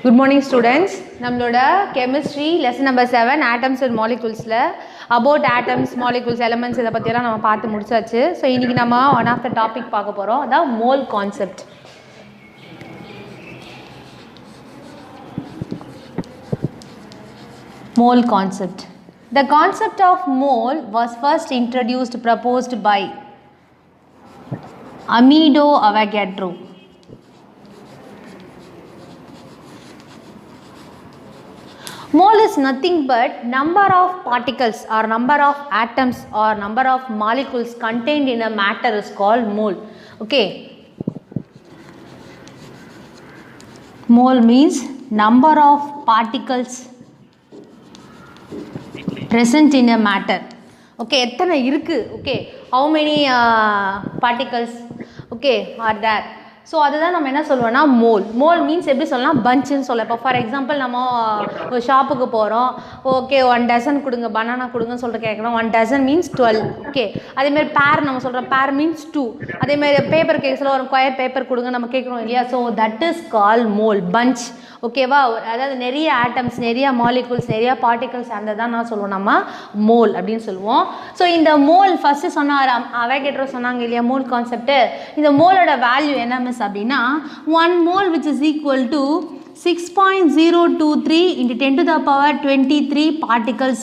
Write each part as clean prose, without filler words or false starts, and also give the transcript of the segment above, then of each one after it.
Good morning students. நம்மளோட chemistry lesson number 7 atoms and moleculesல about atoms, molecules, elements இத பத்தி எல்லாம் நம்ம பார்த்து முடிச்சாச்சு. So இன்னைக்கு நம்ம one of the topic பார்க்க போறோம். அதான் mole concept. Mole concept. The concept of mole was first introduced proposed by Amedeo Avogadro. Mole is nothing but number of particles or number of atoms or number of molecules contained in a matter is called mole. Okay. Mole means number of particles present in a matter. Okay, எத்தனை இருக்கு? Okay, how many particles okay are there? So அதுதான் நம்ம என்ன சொல்லுவோம்னா mole means எப்படி சொல்லலாம் பஞ்சுன்னு சொல்லலாம். இப்போ ஃபார் எக்ஸாம்பிள் நம்ம ஒரு ஷாப்புக்கு போகிறோம், ஓகே 1 டசன் கொடுங்க பனானா கொடுங்கன்னு சொல்லிட்டு கேட்குறோம். 1 டசன் மீன்ஸ் 12. ஓகே, அதேமாதிரி பேர் நம்ம சொல்கிறோம், பேர் மீன்ஸ் 2. அதேமாதிரி பேப்பர் கேஸில் ஒரு ஸ்கொயர் பேப்பர் கொடுங்க நம்ம கேட்குறோம் இல்லையா. So that is call mole bunch. ஓகேவா, அதாவது நிறைய ஆட்டம்ஸ், நிறைய மாலிகுல்ஸ், நிறைய பார்ட்டிகல்ஸ் அந்த தான் நான் சொல்லுவோம் நம்ம மோல் அப்படின்னு சொல்லுவோம். ஸோ இந்த மோல் ஃபஸ்ட்டு சொன்னார் அவோகேட்ரோ சொன்னாங்க இல்லையா மோல் கான்செப்ட்டு. இந்த மோலோட வேல்யூ என்ன மிஸ் அப்படின்னா 1 mole which is equal to 6.023 into 10 to the power 23 particles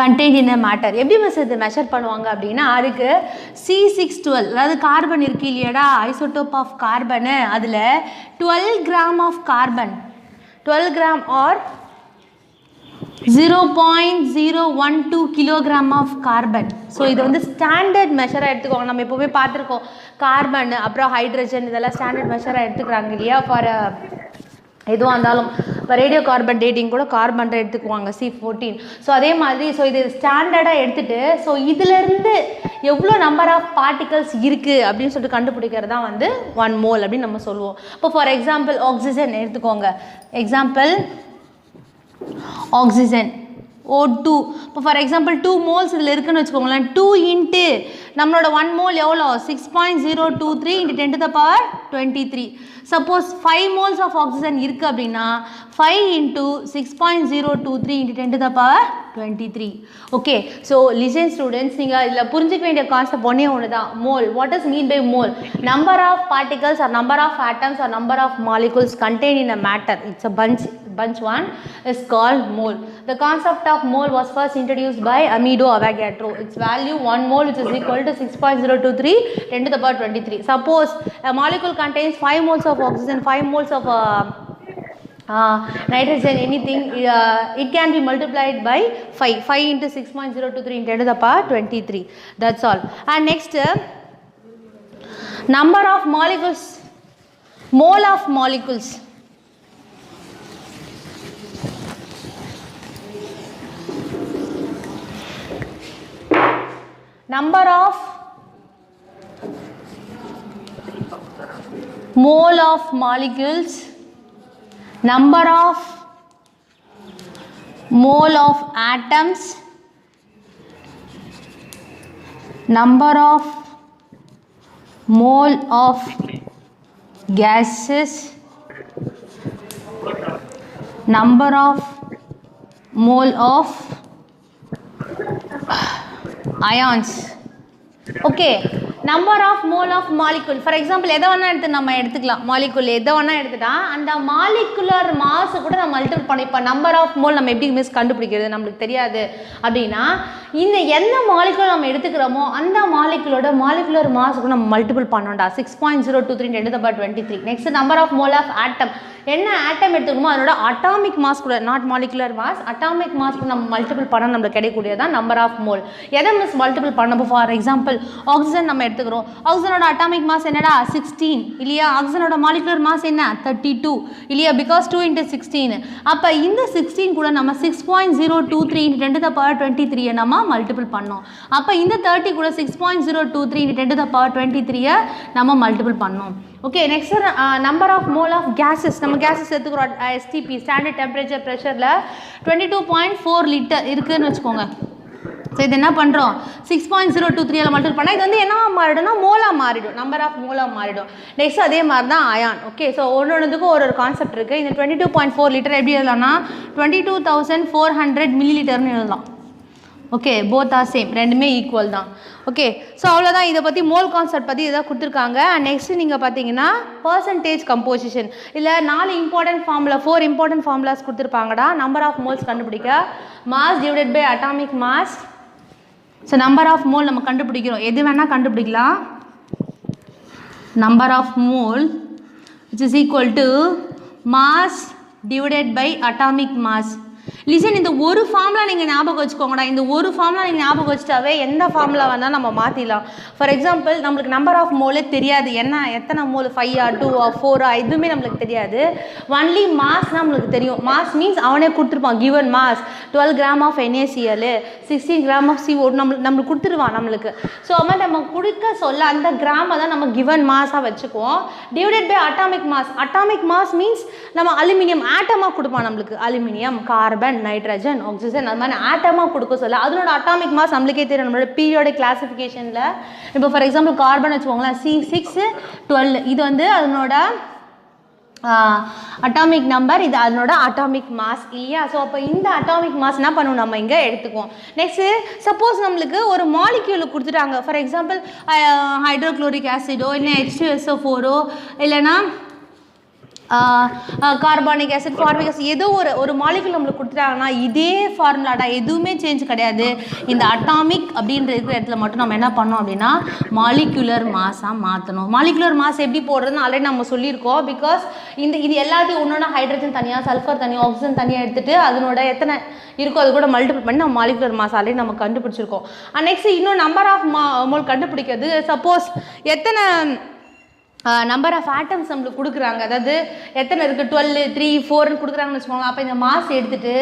contained in a matter. எப்படி மிஸ் இது மெஷர் பண்ணுவாங்க அப்படின்னா அதுக்கு C612 அதாவது கார்பன் இருக்கு இல்லையாடா, ஐசோடோப் ஆஃப் கார்பனு, அதில் 12 gram of carbon, 12 gram or 0.012 kilogram of carbon. So இது வந்து ஸ்டாண்டர்ட் மெஷராக எடுத்துக்கோங்க. நம்ம எப்போவுமே பார்த்துருக்கோம் கார்பன் அப்புறம் ஹைட்ரஜன் இதெல்லாம் ஸ்டாண்டர்ட் மெஷராக எடுத்துக்கிறாங்க இல்லையா. ஃபார் எதுவாக இருந்தாலும் இப்போ ரேடியோ கார்பன் டேட்டிங் கூட கார்பன் எடுத்துக்குவாங்க C14. ஸோ அதே மாதிரி ஸோ இது ஸ்டாண்டர்டாக எடுத்துகிட்டு ஸோ இதிலேருந்து எவ்வளோ நம்பர் ஆஃப் பார்ட்டிகல்ஸ் இருக்குது அப்படின்னு சொல்லிட்டு கண்டுபிடிக்கிறது தான் வந்து 1 mole அப்படின்னு நம்ம சொல்லுவோம். இப்போ ஃபார் எக்ஸாம்பிள் ஆக்சிஜன் எடுத்துக்கோங்க. Example oxygen O2. இப்போ ஃபார் எக்ஸாம்பிள் 2 moles இதில் இருக்குன்னு வச்சுக்கோங்களேன். 2 இன்ட்டு நம்மளோட 1 mole எவ்வளோ 6.023 into 10 to the power 23. Suppose 5 moles of oxygen இருக்குது அப்படின்னா 5 into 6.023 into 10 to the power 23. Okay, so listen students, நீங்கள் இதில் புரிஞ்சிக்க வேண்டிய கான்செப்ட் ஒன்று தான் mole. What is mean by mole? Number of particles or number of atoms or number of molecules contain in a matter. It's a bunch one is called mole. The concept of mole was first introduced by Amedeo Avogadro. Its value 1 mole which is equal to 6.023 10 to the power 23. Suppose a molecule contains 5 moles of oxygen, 5 moles of nitrogen, anything, it can be multiplied by 5 into 6.023 into 10 to the power 23. That's all. And next, number of molecules, mole of molecules. Number of mole of molecules, number of mole of atoms, number of mole of gases, number of mole of ions. Okay, number of mole of molecule. For example, எதை வேணா எடுத்து நம்ம எடுத்துக்கலாம். Molecule எதை வேணா எடுத்துட்டா அந்த molecular mass கூட நம்ம மல்டிபிள் பண்ணி இப்போ நம்பர் ஆஃப் மோல் நம்ம எப்படி மிஸ் கண்டுபிடிக்கிறது நம்மளுக்கு தெரியாது அப்படின்னா இந்த எந்த மாலிகுல் நம்ம எடுத்துக்கிறோமோ அந்த மாலிகுலோட மாலிகுலர் மாஸ் கூட நம்ம மல்டிபிள் பண்ணோம்டா 6.023 10 to the power 23. Next number of mole of atom. என்ன ஆட்டம் எடுத்துக்கணுமோ அதோட அட்டாமிக் மாஸ் கூட, not molecular mass, atomic mass நம்ம மல்டிபிள் பண்ண நம்மளுக்கு கிடைக்கக்கூடியதான் நம்பர் ஆஃப் மோல். எதை மிஸ் மல்டிபிள் பண்ணப்போ ஃபார் எக்ஸாம்பிள் ஆக்சிஜன் நம்ம எடுத்துக்கிறோம். ஆக்சிஜனோட அட்டாமிக் மாஸ் என்னடா 16 இல்லையா, ஆக்சிஜனோட மாலிகுலர் மாஸ் என்ன 32 இல்லையா, பிகாஸ் 2 into 16. அப்போ இந்த 16 கூட நம்ம 6.023 into 10 to the power 23 நம்ம மல்டிபிள் பண்ணோம். அப்போ இந்த 30 கூட 6.023 into 10 to the power 23 நம்ம மல்டிபிள் பண்ணோம். Okay, next number of mole of gases. நம்ம கேஸஸ் எடுத்துக்கிறோம் STP, ஸ்டாண்டர்ட் டெம்பரேச்சர் ப்ரெஷரில் 22.4 லிட்டர் இருக்குதுன்னு வச்சுக்கோங்க. ஸோ இது என்ன பண்ணுறோம் 6.023 மல்டிபிள் பண்ணால் இது வந்து என்ன மாறிடும்னா மோலாக மாறிடும், நம்பர் ஆஃப் மோலாக மாறிடும். நெக்ஸ்ட் அதே மாதிரி தான் அயான். ஓகே, ஸோ ஒன்றுக்கும் ஒரு கான்செப்ட் இருக்குது. இந்த 22.4 லிட்டர் எப்படி எழுதலாம்னா 22,400 மில்லிலிட்டர்னு எழுதலாம். ஓகே, போத் ஆர் சேம், ரெண்டுமே ஈக்குவல் தான். ஓகே, ஸோ அவ்வளோதான். இதை பற்றி மோல் கான்செப்ட் பற்றி இதாக கொடுத்துருக்காங்க. நெக்ஸ்ட் நீங்கள் பார்த்தீங்கன்னா பர்சன்டேஜ் கம்போசிஷன், இல்லை 4 இம்பார்ட்டன்ட் ஃபார்முலா 4 இம்பார்ட்டன்ட் ஃபார்முலாஸ் கொடுத்துருப்பாங்கடா. நம்பர் ஆஃப் மோல்ஸ் கண்டுபிடிக்க mass divided by atomic mass. So number of mole நம்ம கண்டுபிடிக்கிறோம், எது வேணால் கண்டுபிடிக்கலாம். Number of mole which is equal to mass divided by atomic mass. Listen, இந்த ஒரு ஃபார்முலா நீங்கள் ஞாபகம் வச்சுக்கோங்கடா. இந்த ஒரு ஃபார்முலா நீங்கள் ஞாபகம் வச்சுட்டாவே எந்த ஃபார்முலா வேணால் நம்ம மாற்றிடலாம். ஃபார் எக்ஸாம்பிள் நம்மளுக்கு நம்பர் ஆஃப் மோலே தெரியாது, என்ன எத்தனை மோல் 5 2 4 எதுவுமே நம்மளுக்கு தெரியாது. ஒன்லி மாஸ் நம்மளுக்கு தெரியும். மாஸ் மீன்ஸ் அவனே கொடுத்துருப்பான், given mass 12 gram of NaCl 16 gram of CO நம்மளுக்கு கொடுத்துருவான் நம்மளுக்கு. ஸோ அவன் நம்ம கொடுக்க சொல்ல அந்த கிராமை தான் நம்ம கிவன் மாஸாக வச்சுக்குவோம். Divided by atomic mass. Atomic mass means நம்ம அலுமினியம் ஆட்டமாக கொடுப்பான் நம்மளுக்கு. அலுமினியம், கார்பன், நைட்ரஜன், ஆக்சிஜன் அது மாதிரி ஆட்டமாக கொடுக்க சொல்ல அதனோட அட்டாமிக் மாஸ் நம்மளுக்கே தெரியும். நம்மளோட பீரியாடிக் கிளாசிஃபிகேஷனில் இப்போ ஃபார் எக்ஸாம்பிள் கார்பன் வச்சுக்கோங்களேன், C612 இது வந்து அதனோட அட்டாமிக் நம்பர், இது அதனோட அட்டாமிக் மாஸ் இல்லையா. ஸோ அப்போ இந்த அட்டாமிக் மாஸ் என்ன பண்ணுவோம் நம்ம இங்கே எடுத்துக்குவோம். நெக்ஸ்ட்டு சப்போஸ் நம்மளுக்கு ஒரு மாலிக்யூல் கொடுத்துட்டாங்க, ஃபார் எக்ஸாம்பிள் ஹைட்ரோக்ளோரிக் ஆசிடோ இல்லை H2SO4 இல்லைனா கார்பானிக் ஆசிட், ஃபார்மிக் ஆசிட், ஏதோ ஒரு மாலிகுல் நம்மளுக்கு கொடுத்துட்டாங்கன்னா இதே ஃபார்முலாடா, எதுவுமே சேஞ்ச் கிடையாது. இந்த அட்டாமிக் அப்படின்ற இருக்கிற இடத்துல மட்டும் நம்ம என்ன பண்ணோம் அப்படின்னா மாலிகுலர் மாஸாக மாற்றணும். மாலிகுலர் மாஸ் எப்படி போடுறதுன்னு ஆல்ரெடி நம்ம சொல்லியிருக்கோம். பிகாஸ் இது எல்லாத்தையும் ஒன்றொன்னா ஹைட்ரஜன் தனியாக, சல்ஃபர் தனியாக, ஆக்சிஜன் தனியாக எடுத்துகிட்டு அதனோட எத்தனை இருக்கோ அது கூட மல்டிபிள் பண்ணி நம்ம மாலிகுலர் மாஸ் ஆல்ரெடி நம்ம கண்டுபிடிச்சிருக்கோம். நெக்ஸ்ட் இன்னும் நம்பர் ஆஃப் மோல் கண்டுபிடிக்கிறது. சப்போஸ் எத்தனை நம்பர் ஆஃப் ஆட்டம்ஸ் நம்மளுக்கு கொடுக்குறாங்க, அதாவது எத்தனை இருக்குது 12 3 4 கொடுக்குறாங்கன்னு வச்சுக்கோங்க. அப்போ இந்த மாஸ் எடுத்துகிட்டு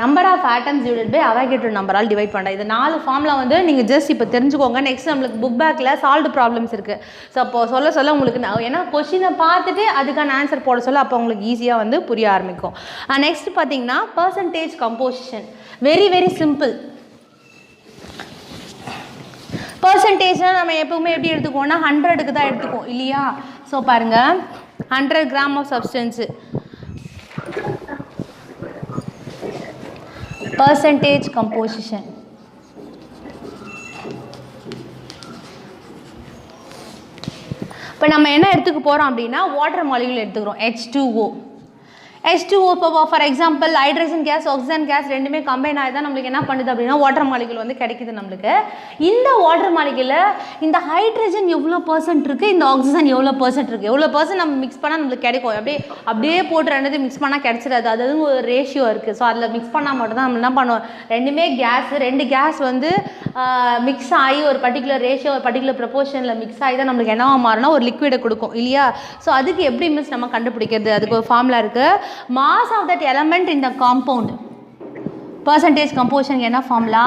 number of atoms divide by Avogadro நம்பரால் டிவைட் பண்ணுறேன். இது 4 ஃபார்முலா வந்து நீங்கள் ஜஸ்ட் இப்போ தெரிஞ்சுக்கோங்க. நெக்ஸ்ட் நம்மளுக்கு புக் பேக்கில் சால்வ்டு ப்ராப்ளம்ஸ் இருக்குது. ஸோ அப்போ சொல்ல உங்களுக்கு ஏன்னா கொஷினை பார்த்துட்டு அதுக்கான ஆன்சர் போட சொல்ல அப்போ உங்களுக்கு ஈஸியாக வந்து புரிய ஆரம்பிக்கும். நெக்ஸ்ட் பார்த்தீங்கன்னா percentage composition, very very simple. பர்சன்டேஜ்னால் நம்ம எப்பவுமே எப்படி எடுத்துக்குவோம்னா 100க்கு தான் எடுத்துக்குவோம் இல்லையா. ஸோ பாருங்கள் 100 gram of substance percentage composition. இப்போ நம்ம என்ன எடுத்துக்க போகிறோம் அப்படின்னா வாட்டர் மாலிகுல் எடுத்துக்கிறோம், H2O. இப்போ for example hydrogen case, oxygen case ரெண்டுமே கம்பைன் ஆகி தான் நம்மளுக்கு என்ன பண்ணுது அப்படின்னா வாட்டர் மாலிகுல் வந்து கிடைக்குது நம்மளுக்கு. இந்த வாட்டர் மாலிகுல இந்த ஹைட்ரஜன் எவ்வளோ % இருக்குது, இந்த ஆக்சிஜன் எவ்வளோ % இருக்குது, எவ்வளோ % நம்ம மிக்ஸ் பண்ணால் நம்மளுக்கு கிடைக்கும். அப்படியே போட்டு ரெண்டு மிக்ஸ் பண்ணால் கிடச்சிடாது, அது ஒரு ரேஷியோ இருக்குது. ஸோ அதில் மிக்ஸ் பண்ணால் மட்டும் தான் நம்ம என்ன பண்ணுவோம், ரெண்டுமே ரெண்டு கேஸ் வந்து மிக்ஸ் ஆகி ஒரு பர்டிகுலர் ரேஷியோ ஒரு பர்டிகுலர் ப்ரொபோர்ஷனில் மிக்ஸ் ஆகி தான் நம்மளுக்கு என்னவா மாறினா ஒரு லிக்விடை கொடுக்கும் இல்லையா. ஸோ அதுக்கு எப்படி மிஸ் நம்ம கண்டுபிடிக்கிறது, அதுக்கு ஒரு ஃபார்முலா இருக்குது. Mass of that element in the compound, percentage composition என்ன formula,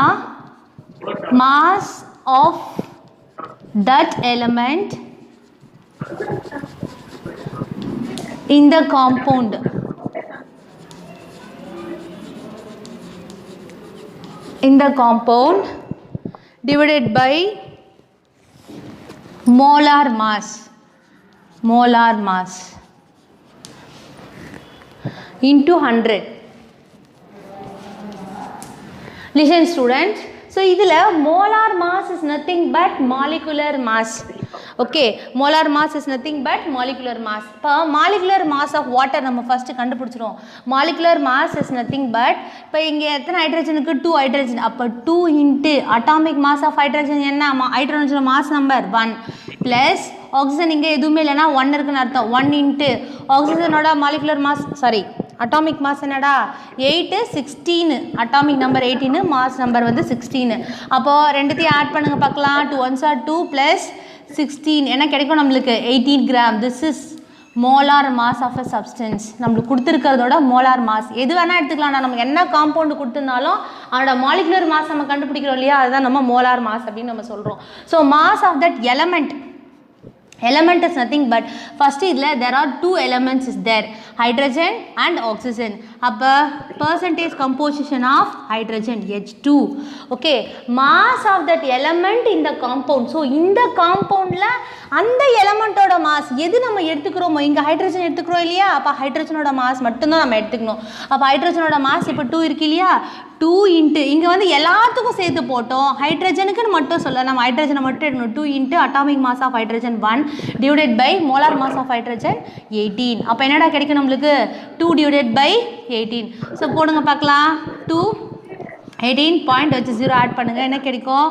mass of that element in the compound divided by molar mass into 100. Listen students, so idhila molar mass is nothing but molecular mass. Okay, molar mass is nothing but molecular mass. இப்போ molecular mass of water நம்ம first கண்டுபிடிச்சிரும். molecular mass is nothing but இப்போ இங்கே எத்தனை ஹைட்ரஜனுக்கு 2 hydrogen, அப்போ 2 into atomic mass of hydrogen என்ன, hydrogen mass number 1 plus oxygen இங்கே எதுவுமே இல்லைனா 1 இருக்குன்னு அர்த்தம். 1 into ஆக்சிஜனோட molecular mass atomic mass என்னடா 8 16, அட்டாமிக் நம்பர் 18, மாஸ் நம்பர் வந்து 16. அப்போது ரெண்டுத்தையும் ஆட் பண்ணுங்க பார்க்கலாம். 2 1s are 2 ப்ளஸ் 16 என்ன கிடைக்கும் நம்மளுக்கு 18 gram. This is molar mass of a substance. நம்மளுக்கு கொடுத்துருக்கிறதோட மோலார் மாஸ் எது வேணால் எடுத்துக்கலாம். நமக்கு என்ன காம்பவுண்டு கொடுத்துருந்தாலும் அதோட மாலிகுலர் மாஸ் நம்ம கண்டுபிடிக்கிறோம் இல்லையா, அதுதான் நம்ம மோலார் மாஸ் அப்படின்னு நம்ம சொல்கிறோம். So mass of that element is nothing but first idla there are two elements is there, hydrogen and oxygen. அப்போ percentage composition of hydrogen H2. Okay, mass of that element in the compound. So இந்த compoundல அந்த எலமெண்ட்டோட mass எது நம்ம எடுத்துக்கிறோமோ, இங்கே hydrogen எடுத்துக்கிறோம் இல்லையா, அப்போ ஹைட்ரஜனோட mass மட்டும்தான் நம்ம எடுத்துக்கணும். அப்போ ஹைட்ரஜனோட மாஸ் இப்போ 2 இருக்கு இல்லையா, 2 இன்ட்டு இங்கே வந்து எல்லாத்துக்கும் சேர்த்து போட்டோம், ஹைட்ரஜனுக்குன்னு மட்டும் சொல்ல நம்ம ஹைட்ரஜனை மட்டும் எடுக்கணும். 2 into atomic mass of hydrogen 1 divided by molar mass of hydrogen 18. அப்போ என்னடா கிடைக்கும் நம்மளுக்கு, 2 டிவைடட் பை 18. ஸோ போடுங்க பார்க்கலாம், 2 18 பாயிண்ட் வச்சு 0 ஆட் பண்ணுங்கள், என்ன கிடைக்கும்,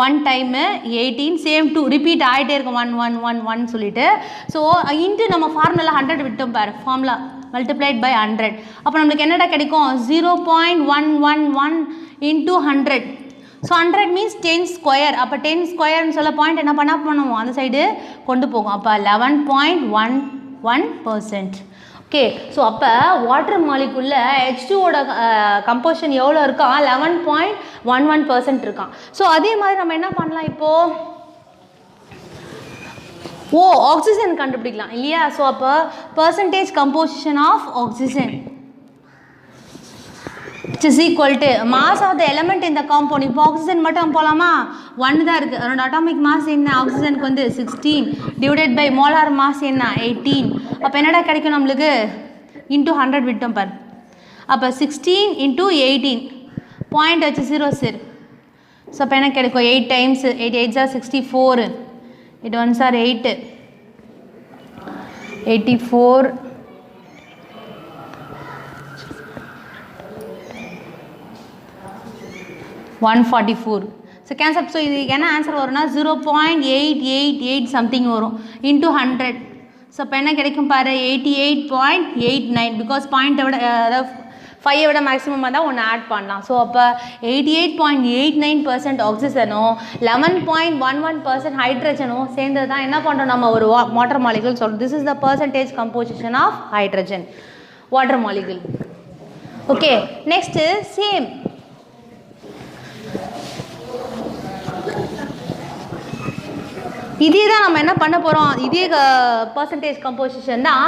1 டைமு 18 சேம் 2 ரிப்பீட் ஆகிட்டே இருக்கும், 1 1 1 1 சொல்லிட்டு. ஸோ இன்ட்டு நம்ம ஃபார்முலா 100 விட்டோம் பாரு, ஃபார்முலா மல்டிப்ளைட் பை 100. அப்போ நம்மளுக்கு என்னடா கிடைக்கும், 0.111 இன்ட்டு 100. So 100 means 10 square. அப்போ 10 ஸ்கொயர்னு சொல்ல பாயிண்ட் என்ன பண்ணால் பண்ணுவோம், அந்த சைடு கொண்டு போகும். அப்போ 11.11%. ஓகே, ஸோ அப்போ வாட்டர் மாலிகுலில் H2ஓட கம்போசிஷன் எவ்வளோ இருக்கான், 11.11% இருக்கான். ஸோ அதே மாதிரி நம்ம என்ன பண்ணலாம் இப்போது, ஆக்சிஜன் கண்டுபிடிக்கலாம் இல்லையா. ஸோ அப்போ percentage composition of oxygen which is equal to mass of the element in the compound. இப்போ ஆக்சிஜன் மட்டும் போகலாமா, 1 தான் இருக்குது, அதோட அட்டாமிக் மாஸ் என்ன, ஆக்சிஜனுக்கு வந்து 16 டிவைடட் பை மோலார் மாஸ் என்ன 18. அப்போ என்னடா கிடைக்கும் நம்மளுக்கு, இன்ட்டு 100 விட்டோம் பார். அப்போ 16 இன்ட்டு 18 பாயிண்ட் வச்சு 0 சார். ஸோ அப்போ என்ன கிடைக்கும், 8 times 8 8 or 64, 8 1 or 8, 84 144. So cancel. So இதுக்கு என்ன ஆன்சர் வரும்னா 0.888 சம்திங் வரும் இன்ட்டு 100. ஸோ இப்போ என்ன கிடைக்கும் பாரு, 88.89. பிகாஸ் பாயிண்ட்டை விட அதாவது 5 விட மேக்ஸிமமாக தான் ஒன்று ஆட் பண்ணலாம். ஸோ அப்போ 88.89% ஆக்சிஜனும் 11.11% ஹைட்ரஜனும் சேர்ந்தது தான் என்ன பண்ணுறோம் நம்ம ஒரு வாட்டர் மாலிகுல் சொல்கிறோம். This is the percentage composition of hydrogen water molecule. Okay, next same இதே தான் நம்ம என்ன பண்ண போகிறோம், இதே பர்சன்டேஜ் கம்போசிஷன் தான்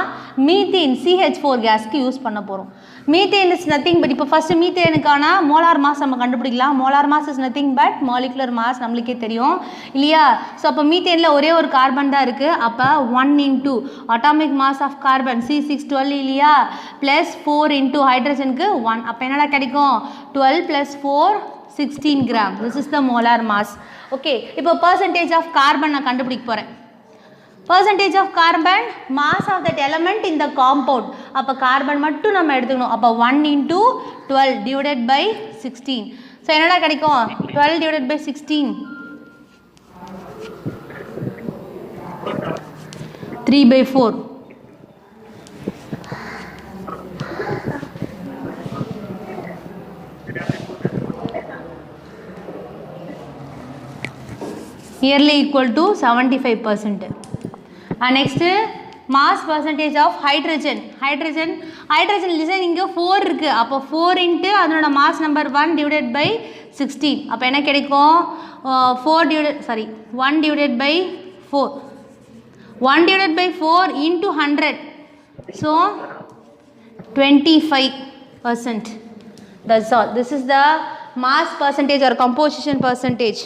மீத்தேன் CH4 கேஸ்க்கு யூஸ் பண்ண போகிறோம். மீத்தேன் இஸ் நத்திங் பட், இப்போ ஃபஸ்ட்டு மீத்தேனுக்கான மோலார் மாஸ் நம்ம கண்டுபிடிக்கலாம். Molar mass is nothing but molecular mass நம்மளுக்கே தெரியும் இல்லையா. ஸோ அப்போ மீத்தேனில் ஒரே ஒரு கார்பன் தான் இருக்குது. அப்போ 1 into atomic mass of carbon C612 இல்லையா, ப்ளஸ் 4 இன்ட்டு ஹைட்ரஜனுக்கு 1. அப்போ என்னடா கிடைக்கும், 12 + 4 16 gram. This is the molar mass. Okay, இப்போ பர்சன்டேஜ் ஆஃப் கார்பன் நான் கண்டுபிடிக்க போகிறேன். Percentage of carbon mass of that element in the compound. அப்போ கார்பன் மட்டும் நம்ம எடுத்துக்கணும். அப்போ 1 இன்ட்டு 12 டிவைடட் பை 16. ஸோ என்னடா கிடைக்கும், 12 divided by 16 3/4. nearly equal to 75%. And next mass percentage of hydrogen. Hydrogen listen இங்கே 4 இருக்குது. அப்போ 4 இன்ட்டு அதனோட மாஸ் நம்பர் 1 டிவைடட் பை 16. அப்போ என்ன கிடைக்கும், 1 divided by 4 1 divided by 4 into 100. So 25%. That's all. This is the mass percentage or composition percentage.